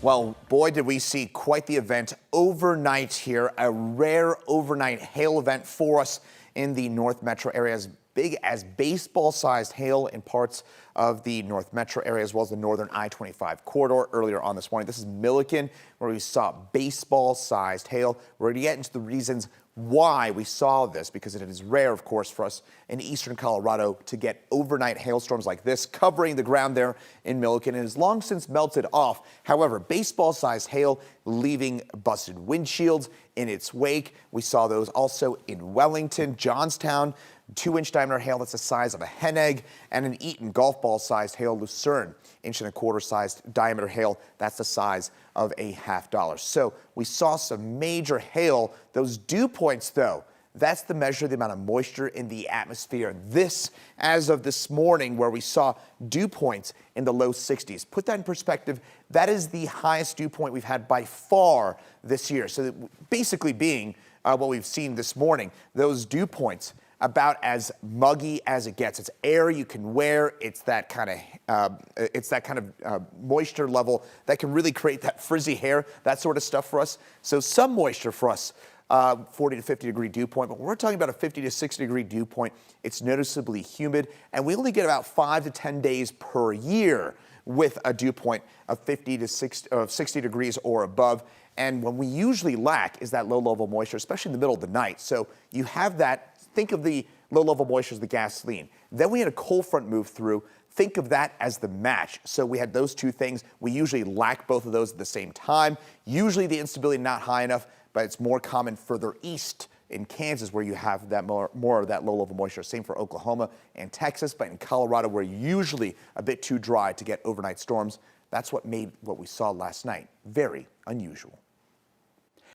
Well, boy, did we see quite the event overnight here. A rare overnight hail event for us in the North Metro area, as big as baseball-sized hail in parts of the North Metro area, as well as the northern I-25 corridor earlier on this morning. This is Milliken, where we saw baseball-sized hail. We're going to get into the reasons why we saw this, because it is rare, of course, for us in eastern Colorado to get overnight hailstorms like this covering the ground there in Milliken. It has long since melted off. However, baseball-sized hail leaving busted windshields in its wake. We saw those also in Wellington, Johnstown, 2-inch diameter hail that's the size of a hen egg, and an Eaton golf ball sized hail, Lucerne, 1.25-inch sized diameter hail that's the size of a $50. So we saw some major hail. Those dew points, though, that's the measure of the amount of moisture in the atmosphere. This, as of this morning, where we saw dew points in the low 60s. Put that in perspective, that is the highest dew point we've had by far this year. So basically being what we've seen this morning, those dew points about as muggy as it gets. It's air you can wear. It's that kind of moisture level that can really create that frizzy hair, that sort of stuff for us. So some moisture for us, 40 to 50 degree dew point. But when we're talking about a 50 to 60 degree dew point, it's noticeably humid, and we only get about 5 to 10 days per year with a dew point of 60 degrees or above. And when we usually lack is that low level moisture, especially in the middle of the night. So you have that. Think of the low-level moisture as the gasoline. Then we had a cold front move through. Think of that as the match. So we had those two things. We usually lack both of those at the same time. Usually the instability not high enough, but it's more common further east in Kansas, where you have that more of that low-level moisture. Same for Oklahoma and Texas, but in Colorado, we're usually a bit too dry to get overnight storms. That's what made what we saw last night very unusual.